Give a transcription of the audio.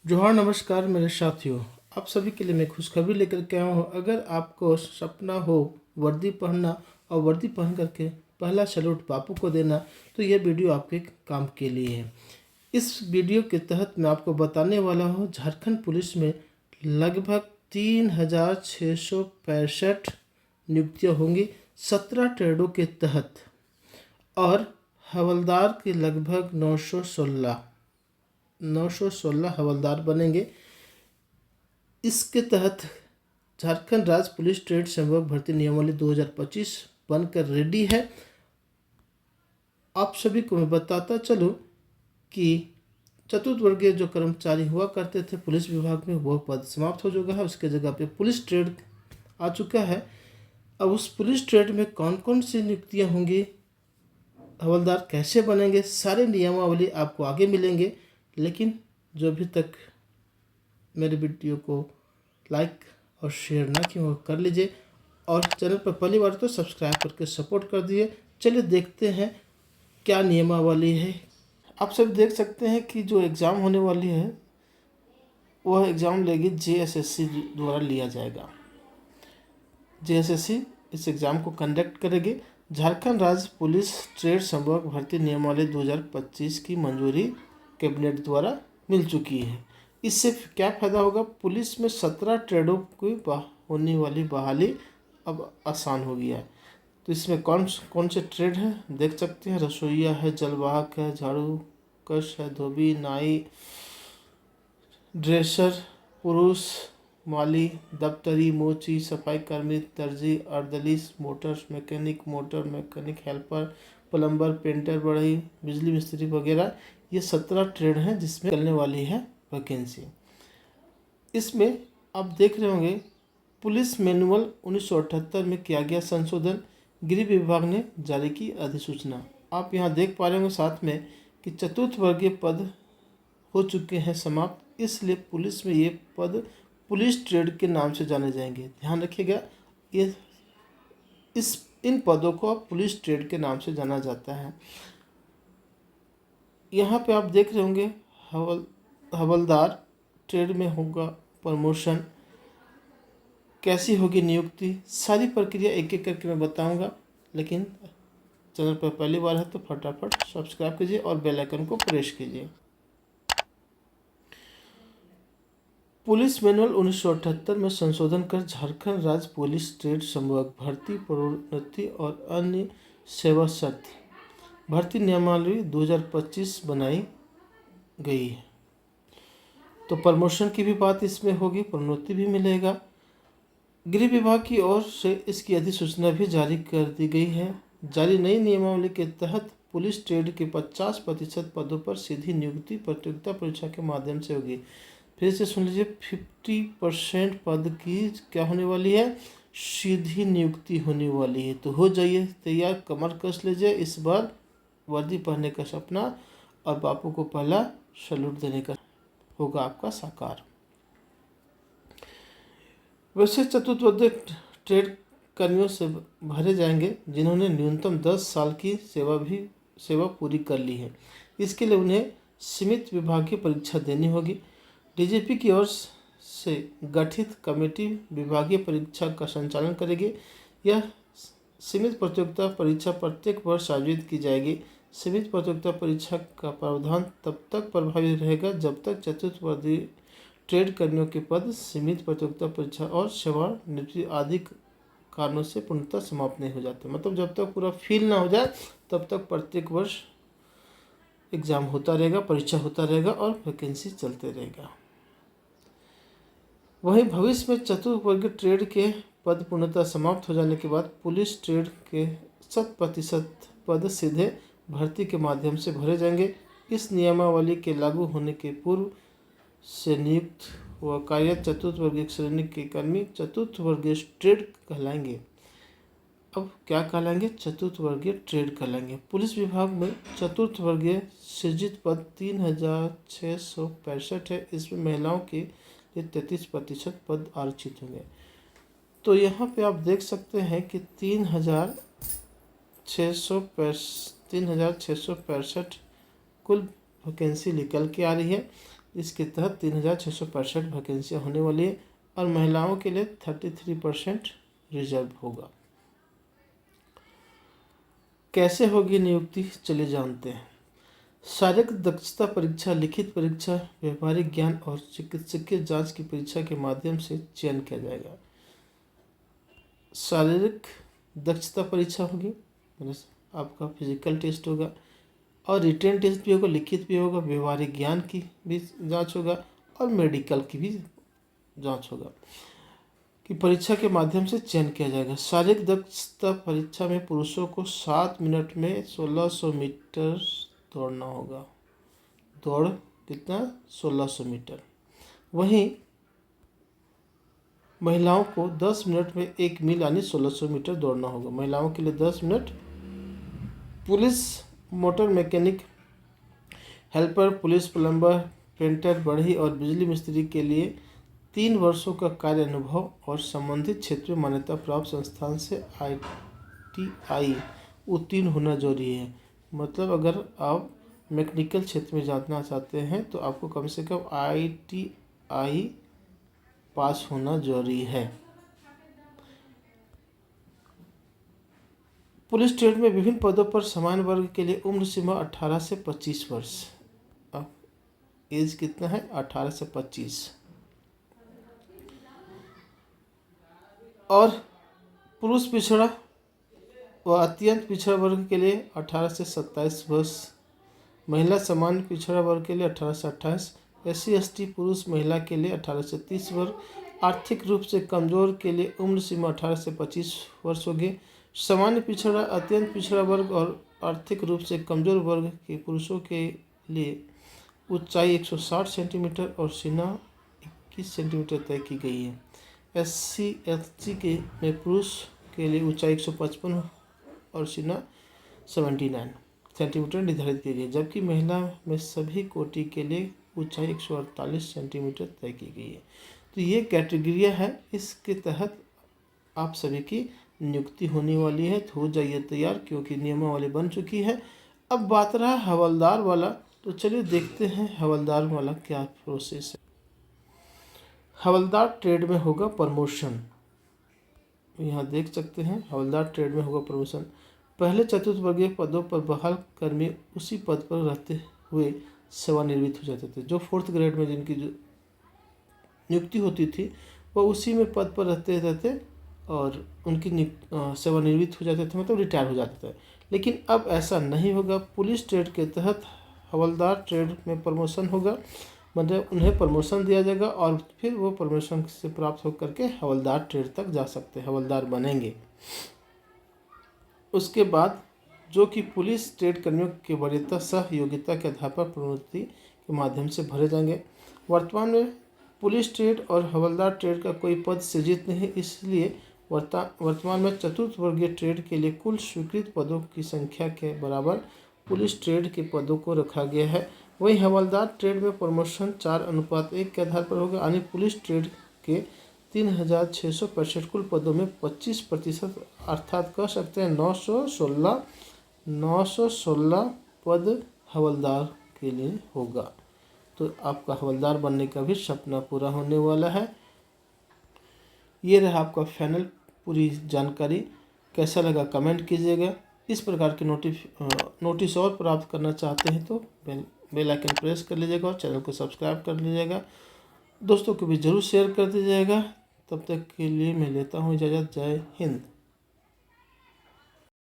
जोहार नमस्कार मेरे साथियों। आप सभी के लिए मैं खुशखबरी लेकर के आया हूँ। अगर आपको सपना हो वर्दी पहनना और वर्दी पहन करके पहला सैल्यूट बापू को देना, तो ये वीडियो आपके काम के लिए है। इस वीडियो के तहत मैं आपको बताने वाला हूँ झारखंड पुलिस में लगभग 3665 नियुक्तियाँ होंगी 17 ट्रेडों के तहत, और हवलदार के लगभग 916 हवलदार बनेंगे। इसके तहत झारखंड राज्य पुलिस ट्रेड संवर्ग भर्ती नियमावली 2025 बनकर रेडी है। आप सभी को मैं बताता चलूं कि चतुर्थ वर्गीय जो कर्मचारी हुआ करते थे पुलिस विभाग में, वह पद समाप्त हो चुका है। उसके जगह पे पुलिस ट्रेड आ चुका है। अब उस पुलिस ट्रेड में कौन कौन सी नियुक्तियां होंगी, हवलदार कैसे बनेंगे, सारे नियमावली आपको आगे मिलेंगे। लेकिन जो अभी तक मेरे वीडियो को लाइक और शेयर ना किया हो कर लीजिए, और चैनल पर पहली बार तो सब्सक्राइब करके सपोर्ट कर दीजिए। चलिए देखते हैं क्या नियमावली है। आप सब देख सकते हैं कि जो एग्ज़ाम होने वाली है वह एग्ज़ाम लेगी JSSC द्वारा लिया जाएगा। JSSC इस एग्ज़ाम को कंडक्ट करेगी। झारखंड राज्य पुलिस ट्रेड संवर्ग भर्ती नियमावली 2025 की मंजूरी कैबिनेट द्वारा मिल चुकी है। इससे क्या फ़ायदा होगा, पुलिस में 17 ट्रेडों की होने वाली बहाली अब आसान हो गया है। तो इसमें कौन कौन से ट्रेड हैं देख सकते हैं। रसोईया है, जलवाहक है, झाड़ू कश है, धोबी, नाई, ड्रेसर, पुरुष, माली, दफ्तरी, मोची, सफाई कर्मी, दर्जी, अर्दली, motor mechanic, helper, plumber, painter, बढ़ई, बिजली मिस्त्री वगैरह। ये 17 ट्रेड हैं जिसमें चलने वाली है वैकेंसी। इसमें आप देख रहे होंगे पुलिस मैनुअल 1978 में किया गया संशोधन, गृह विभाग ने जारी की अधिसूचना। आप यहाँ देख पा रहे होंगे साथ में कि चतुर्थ वर्गीय पद हो चुके हैं समाप्त, इसलिए पुलिस में ये पद पुलिस ट्रेड के नाम से जाने जाएंगे। ध्यान रखिएगा, ये इन पदों को पुलिस ट्रेड के नाम से जाना जाता है। यहाँ पे आप देख रहे होंगे हवलदार ट्रेड में होगा प्रमोशन, कैसी होगी नियुक्ति, सारी प्रक्रिया एक एक करके मैं बताऊंगा। लेकिन चैनल पर पहली बार है तो फटाफट सब्सक्राइब कीजिए और बेल आइकन को प्रेस कीजिए। पुलिस मैनुअल 1978 में संशोधन कर झारखंड राज्य पुलिस ट्रेड संवर्ग भर्ती, प्रोन्नति और अन्य सेवा शर्त भर्ती नियमावली 2025 बनाई गई है। तो प्रमोशन की भी बात इसमें होगी, प्रोन्नति भी मिलेगा। गृह विभाग की ओर से इसकी अधिसूचना भी जारी कर दी गई है। जारी नई नियमावली के तहत पुलिस ट्रेड के 50% पदों पर सीधी नियुक्ति प्रतियोगिता परीक्षा के माध्यम से होगी। फिर से सुन लीजिए, 50% पद की क्या होने वाली है, सीधी नियुक्ति होने वाली है। तो हो जाइए तैयार, कमर कस लीजिए। इस बार वर्दी पहनने का सपना और बापू को पहला सैल्यूट देने का होगा आपका साकार। वैसे चतुर्थ ट्रेड कर्मियों से भरे जाएंगे जिन्होंने न्यूनतम 10 साल की सेवा पूरी कर ली है। इसके लिए उन्हें सीमित विभागीय परीक्षा देनी होगी। DGP की ओर से गठित कमेटी विभागीय परीक्षा का संचालन करेगी। यह सीमित प्रतियोगिता परीक्षा प्रत्येक वर्ष आयोजित की जाएगी। सीमित प्रतियोगिता परीक्षा का प्रावधान तब तक प्रभावी रहेगा जब तक चतुर्थ वर्गीय ट्रेड कर्मियों के पद सीमित प्रतियोगिता परीक्षा और सेवानिवृत्ति आदि कारणों से पूर्णतः समाप्त नहीं हो जाते। मतलब जब तक पूरा फिल ना हो जाए तब तक प्रत्येक वर्ष एग्ज़ाम होता रहेगा, परीक्षा होता रहेगा और वैकेंसी चलते रहेगा। वहीं भविष्य में चतुर्थ वर्गीय ट्रेड के पद पूर्णतः समाप्त हो जाने के बाद पुलिस ट्रेड के 100% पद सीधे भर्ती के माध्यम से भरे जाएंगे। इस नियमावली के लागू होने के पूर्व से नियुक्त व कार्यरत चतुर्थ वर्गीय श्रेणी के कर्मी चतुर्थ वर्गीय ट्रेड कहलाएंगे। अब क्या कहलाएंगे, चतुर्थ वर्गीय ट्रेड कहलाएंगे। पुलिस विभाग में चतुर्थ वर्गीय सृजित पद 3665 है। इसमें महिलाओं के लिए 33% पद आरक्षित होंगे। तो यहाँ पे आप देख सकते हैं कि 3665 कुल वैकेंसी निकल के आ रही है। इसके तहत 3665 वैकेंसियाँ होने वाली है और महिलाओं के लिए 33% रिजर्व होगा। कैसे होगी नियुक्ति, चलिए जानते हैं। शारीरिक दक्षता परीक्षा, लिखित परीक्षा, व्यवहारिक ज्ञान और चिकित्सकीय जांच की परीक्षा के माध्यम से चयन किया जाएगा। शारीरिक दक्षता परीक्षा होगी, मतलब आपका फिजिकल टेस्ट होगा और रिटेन टेस्ट भी होगा, लिखित भी होगा, व्यवहारिक ज्ञान की भी जांच होगा और मेडिकल की भी जांच होगा कि परीक्षा के माध्यम से चयन किया जाएगा। शारीरिक दक्षता परीक्षा में पुरुषों को 7 मिनट में 1600 मीटर दौड़ना होगा। दौड़ कितना? 1600 मीटर। वहीं महिलाओं को 10 मिनट में 1 मील यानी 1600 मीटर दौड़ना होगा। महिलाओं के लिए 10 minute. Police motor mechanic, helper, police plumber, painter, बढ़ई और बिजली मिस्त्री के लिए 3 वर्षों का कार्य अनुभव और संबंधित क्षेत्र में मान्यता प्राप्त संस्थान से ITI उत्तीर्ण होना जरूरी है। मतलब अगर आप मैकेनिकल क्षेत्र में जाना चाहते हैं तो आपको कम से कम ITI पास होना जरूरी है। पुलिस ट्रेड में विभिन्न पदों पर समान वर्ग के लिए उम्र सीमा 18 से 25 वर्ष। अब एज कितना है? 18 से 25। और पुरुष पिछड़ा व अत्यंत पिछड़ा वर्ग के लिए 18 से 27 वर्ष। महिला सामान्य पिछड़ा वर्ग के लिए 18 से 28। SC/ST पुरुष महिला के लिए 18 से 30 वर्ष। आर्थिक रूप से कमजोर के लिए उम्र सीमा 18 से 25 वर्ष होगी। सामान्य पिछड़ा, अत्यंत पिछड़ा वर्ग और आर्थिक रूप से कमजोर वर्ग के पुरुषों के लिए ऊंचाई 160 सेंटीमीटर और सीना 21 सेंटीमीटर तय की गई है। SC/ST के में पुरुष के लिए ऊंचाई 155 और सीना 79 सेंटीमीटर निर्धारित की गई है, जबकि महिला में सभी कोटि के लिए ऊंचाई 148 सेंटीमीटर तय की गई है। तो ये कैटेगरिया है, इसके तहत आप सभी की नियुक्ति होने वाली है। तो हो जाइए तैयार, क्योंकि नियमावली बन चुकी है। अब बात रहा हवलदार वाला, तो चलिए देखते हैं हवलदार वाला क्या प्रोसेस है। हवलदार ट्रेड में होगा प्रमोशन। यहाँ देख सकते हैं हवलदार ट्रेड में होगा प्रमोशन। पहले चतुर्थवर्गीय पदों पर बहाल कर्मी उसी पद पर रहते हुए सेवानिवृत्त हो जाते थे। जो 4th ग्रेड में जिनकी जो नियुक्ति होती थी वह उसी में पद पर रहते थे और उनकी सेवानिवृत्त हो जाते थे, मतलब रिटायर हो जाते थे। लेकिन अब ऐसा नहीं होगा। पुलिस ट्रेड के तहत हवलदार ट्रेड में प्रमोशन होगा, मतलब उन्हें प्रमोशन दिया जाएगा और फिर वो प्रमोशन से प्राप्त होकर के हवलदार ट्रेड तक जा सकते हैं, हवलदार बनेंगे। उसके बाद जो कि पुलिस ट्रेड कर्मियों की वरीयता सह योग्यता के आधार पर प्रोन्नति के माध्यम से भरे जाएंगे। वर्तमान में पुलिस ट्रेड और हवलदार ट्रेड का कोई पद सृजित नहीं है, इसलिए वर्तमान में चतुर्थ वर्गीय ट्रेड के लिए कुल स्वीकृत पदों की संख्या के बराबर पुलिस ट्रेड के पदों को रखा गया है। वहीं हवलदार ट्रेड में प्रमोशन 4:1 के आधार पर होगा, यानी पुलिस ट्रेड के 3665 कुल पदों में 25% अर्थात कह सकते हैं 916 पद हवलदार के लिए होगा। तो आपका हवलदार बनने का भी सपना पूरा होने वाला है। ये रहा आपका फाइनल पूरी जानकारी। कैसा लगा कमेंट कीजिएगा। इस प्रकार के नोटिस और प्राप्त करना चाहते हैं तो बेल आइकन प्रेस कर लीजिएगा और चैनल को सब्सक्राइब कर लीजिएगा। दोस्तों को भी ज़रूर शेयर कर दीजिएगा। तब तक के लिए मैं लेता हूँ इजाज़त। जय हिंद।